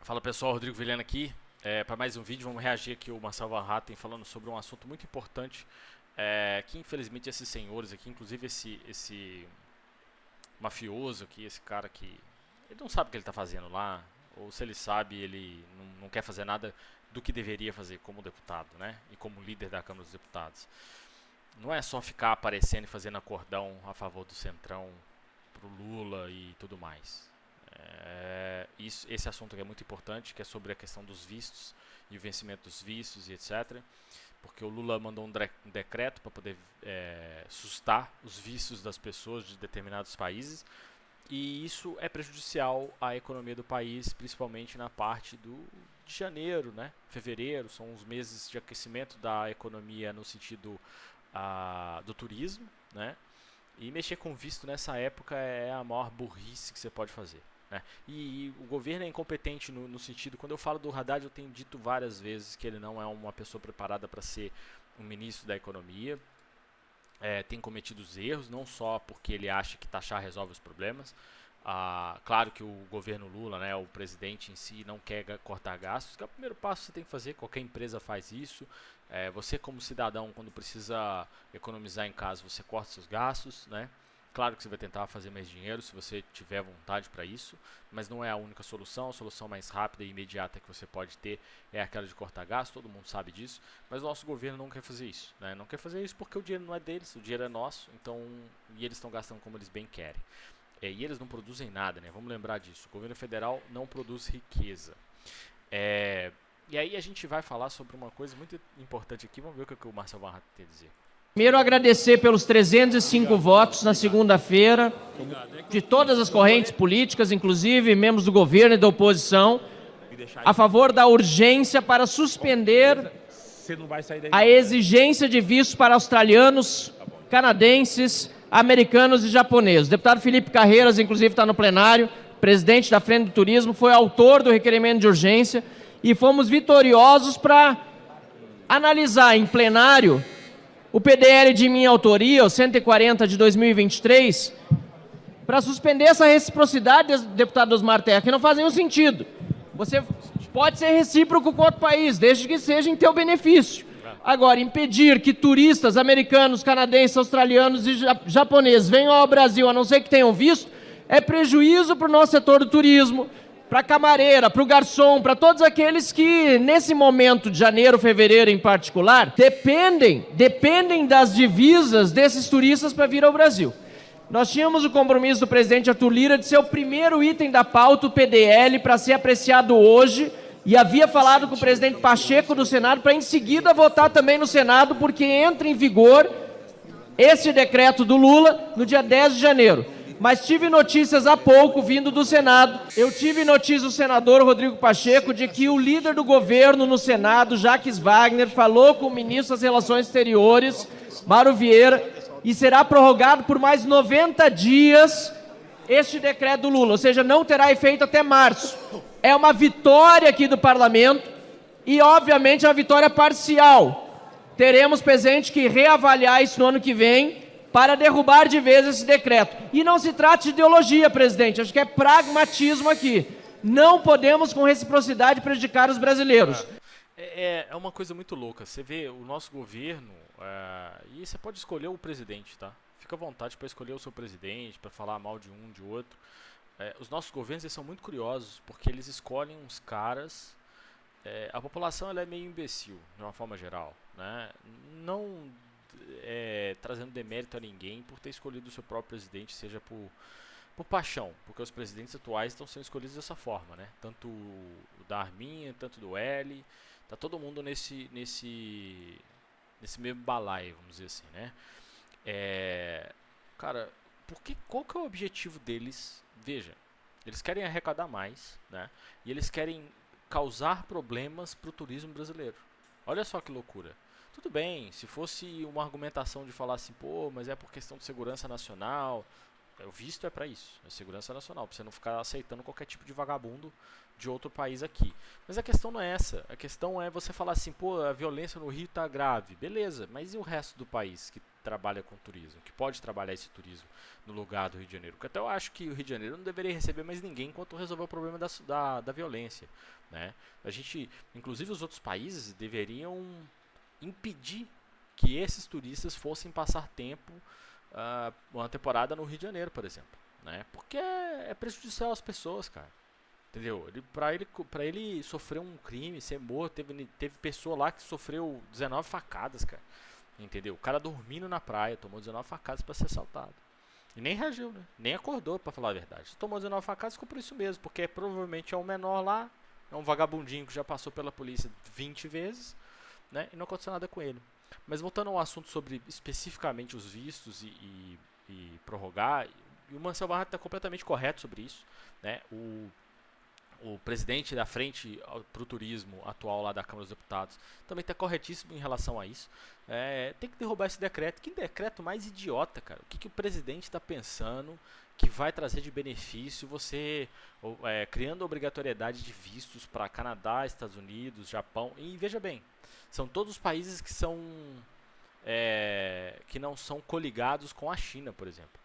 Fala pessoal, Rodrigo Vilhena aqui. Para mais um vídeo, vamos reagir aqui ao Marcel Van Hatten falando sobre um assunto muito importante, que infelizmente esses senhores aqui, inclusive esse mafioso aqui, esse cara que ele não sabe o que ele está fazendo lá, ou se ele sabe, ele não quer fazer nada do que deveria fazer como deputado, né? E como líder da Câmara dos Deputados. Não é só ficar aparecendo e fazendo acordão a favor do Centrão pro Lula e tudo mais. Esse assunto aqui é muito importante, que é sobre a questão dos vistos e o vencimento dos vistos e etc. Porque o Lula mandou um decreto para poder sustar os vistos das pessoas de determinados países, e isso é prejudicial à economia do país, principalmente na parte de janeiro, né? Fevereiro, são os meses de aquecimento da economia no sentido do turismo, né? E mexer com visto nessa época é a maior burrice que você pode fazer, né? E o governo é incompetente no sentido, quando eu falo do Haddad, eu tenho dito várias vezes que ele não é uma pessoa preparada para ser um ministro da economia. Tem cometido os erros, não só porque ele acha que taxar resolve os problemas. Claro que o governo Lula, né, o presidente em si, não quer cortar gastos, que é o primeiro passo que você tem que fazer, qualquer empresa faz isso. Você como cidadão, quando precisa economizar em casa, você corta seus gastos, né? Claro que você vai tentar fazer mais dinheiro se você tiver vontade para isso, mas não é a única solução. A solução mais rápida e imediata que você pode ter é aquela de cortar gastos, todo mundo sabe disso, mas o nosso governo não quer fazer isso, né? Não quer fazer isso porque o dinheiro não é deles, o dinheiro é nosso, então, e eles estão gastando como eles bem querem. E eles não produzem nada, né? Vamos lembrar disso. O governo federal não produz riqueza. E aí a gente vai falar sobre uma coisa muito importante aqui. Vamos ver o que o Marcel Van Hatten tem a dizer. Primeiro, agradecer pelos 305 votos na segunda-feira, de todas as correntes políticas, inclusive membros do governo e da oposição, a favor da urgência para suspender a exigência de vistos para australianos, canadenses, americanos e japoneses. O deputado Felipe Carreiras, inclusive, está no plenário, presidente da Frente do Turismo, foi autor do requerimento de urgência, e fomos vitoriosos para analisar em plenário o PDL de minha autoria, o 140 de 2023, para suspender essa reciprocidade, deputado Osmar Terra, que não faz nenhum sentido. Você pode ser recíproco com outro país, desde que seja em teu benefício. Agora, impedir que turistas americanos, canadenses, australianos e japoneses venham ao Brasil, a não ser que tenham visto, é prejuízo para o nosso setor do turismo, para a camareira, para o garçom, para todos aqueles que, nesse momento de janeiro, fevereiro em particular, dependem das divisas desses turistas para vir ao Brasil. Nós tínhamos o compromisso do presidente Arthur Lira de ser o primeiro item da pauta, o PDL, para ser apreciado hoje, e havia falado com o presidente Pacheco do Senado para em seguida votar também no Senado, porque entra em vigor esse decreto do Lula no dia 10 de janeiro. Mas tive notícias há pouco vindo do Senado. Eu tive notícia do senador Rodrigo Pacheco de que o líder do governo no Senado, Jacques Wagner, falou com o ministro das Relações Exteriores, Mauro Vieira, e será prorrogado por mais 90 dias este decreto do Lula, ou seja, não terá efeito até março. É uma vitória aqui do parlamento e, obviamente, é uma vitória parcial. Teremos, presidente, que reavaliar isso no ano que vem para derrubar de vez esse decreto. E não se trata de ideologia, presidente, acho que é pragmatismo aqui. Não podemos, com reciprocidade, prejudicar os brasileiros. É uma coisa muito louca. Você vê o nosso governo, e você pode escolher o presidente, tá? Fica à vontade para escolher o seu presidente, para falar mal de um, de outro. Os nossos governos eles são muito curiosos, porque eles escolhem uns caras... a população ela é meio imbecil, de uma forma geral, né? Não trazendo demérito a ninguém por ter escolhido o seu próprio presidente, seja por paixão, porque os presidentes atuais estão sendo escolhidos dessa forma, né? Tanto o da Arminha, tanto do L, tá todo mundo nesse mesmo balaio, vamos dizer assim, né? Cara, qual que é o objetivo deles? Veja, eles querem arrecadar mais, né? E eles querem causar problemas para o turismo brasileiro. Olha só que loucura. Tudo bem, se fosse uma argumentação de falar assim, pô, mas é por questão de segurança nacional. O visto é para isso, é segurança nacional, para você não ficar aceitando qualquer tipo de vagabundo de outro país aqui. Mas a questão não é essa, a questão é você falar assim, pô, a violência no Rio tá grave, beleza, mas e o resto do país que trabalha com turismo, que pode trabalhar esse turismo no lugar do Rio de Janeiro? Porque até eu acho que o Rio de Janeiro não deveria receber mais ninguém enquanto resolver o problema da violência, né? A gente, inclusive os outros países deveriam impedir que esses turistas fossem passar tempo uma temporada no Rio de Janeiro, por exemplo, né? Porque é prejudicial às pessoas, cara. Entendeu? Pra ele sofrer um crime, ser morto, teve pessoa lá que sofreu 19 facadas, cara. Entendeu? O cara dormindo na praia, tomou 19 facadas pra ser assaltado. E nem reagiu, né? Nem acordou, pra falar a verdade. Tomou 19 facadas e ficou por isso mesmo, porque provavelmente é um menor lá, é um vagabundinho que já passou pela polícia 20 vezes, né? E não aconteceu nada com ele. Mas voltando ao assunto sobre especificamente os vistos e prorrogar, e o Marcelo Barra está completamente correto sobre isso, né? O presidente da frente para o turismo atual lá da Câmara dos Deputados também está corretíssimo em relação a isso. Tem que derrubar esse decreto. Que decreto mais idiota, cara? O que o presidente está pensando que vai trazer de benefício você criando obrigatoriedade de vistos para Canadá, Estados Unidos, Japão? E veja bem, são todos países que não são coligados com a China, por exemplo.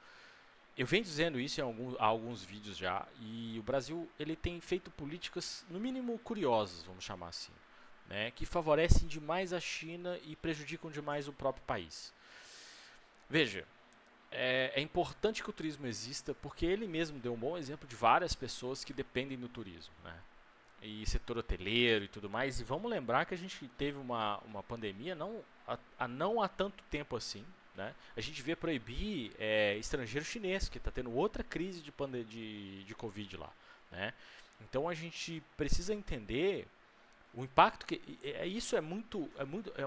Eu venho dizendo isso em alguns vídeos já, e o Brasil ele tem feito políticas, no mínimo, curiosas, vamos chamar assim, né, que favorecem demais a China e prejudicam demais o próprio país. Veja, é importante que o turismo exista, porque ele mesmo deu um bom exemplo de várias pessoas que dependem do turismo, né, e setor hoteleiro e tudo mais, e vamos lembrar que a gente teve uma pandemia não há tanto tempo assim, né? A gente vê proibir estrangeiro chinês, que está tendo outra crise de Covid lá, né? Então a gente precisa entender o impacto que isso é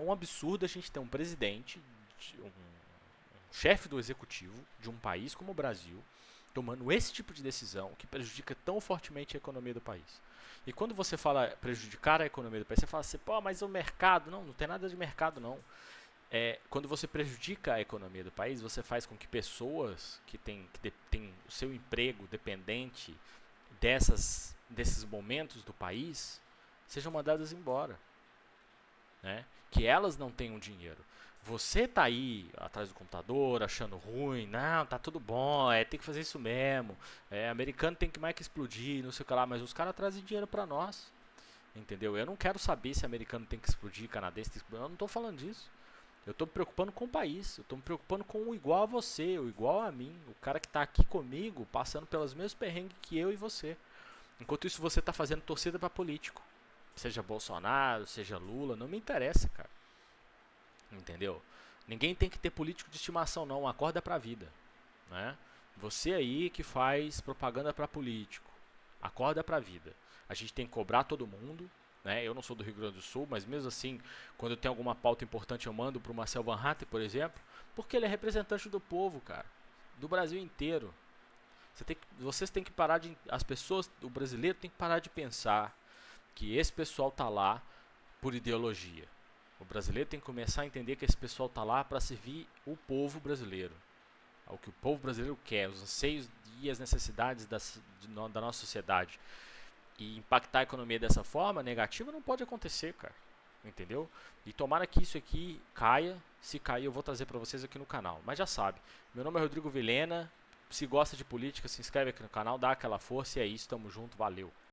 um absurdo a gente ter um presidente, um chefe do executivo de um país como o Brasil tomando esse tipo de decisão que prejudica tão fortemente a economia do país. E quando você fala prejudicar a economia do país, você fala assim, pô, mas o mercado, não tem nada de mercado não. Quando você prejudica a economia do país, você faz com que pessoas que têm o seu emprego dependente desses momentos do país sejam mandadas embora, né? Que elas não tenham dinheiro. Você tá aí atrás do computador achando ruim, não, tá tudo bom, tem que fazer isso mesmo, americano tem que mais que explodir, não sei o que lá, mas os caras trazem dinheiro pra nós, entendeu? Eu não quero saber se americano tem que explodir, canadense tem que explodir, eu não tô falando disso. Eu estou me preocupando com o país, eu estou me preocupando com o igual a você, o igual a mim, o cara que está aqui comigo, passando pelos mesmos perrengues que eu e você. Enquanto isso você está fazendo torcida para político, seja Bolsonaro, seja Lula, não me interessa, cara. Entendeu? Ninguém tem que ter político de estimação não, acorda pra vida, né? Você aí que faz propaganda para político, acorda pra vida. A gente tem que cobrar todo mundo. Eu não sou do Rio Grande do Sul, mas mesmo assim, quando eu tenho alguma pauta importante, eu mando para o Marcelo Van Hatten, por exemplo, porque ele é representante do povo, cara, do Brasil inteiro. Vocês têm que parar as pessoas, o brasileiro tem que parar de pensar que esse pessoal tá lá por ideologia. O brasileiro tem que começar a entender que esse pessoal tá lá para servir o povo brasileiro, ao que o povo brasileiro quer, os anseios e as necessidades da nossa sociedade. E impactar a economia dessa forma negativa não pode acontecer, cara. Entendeu? E tomara que isso aqui caia. Se cair, eu vou trazer pra vocês aqui no canal. Mas já sabe, meu nome é Rodrigo Vilhena. Se gosta de política, se inscreve aqui no canal, dá aquela força. E é isso, tamo junto, valeu.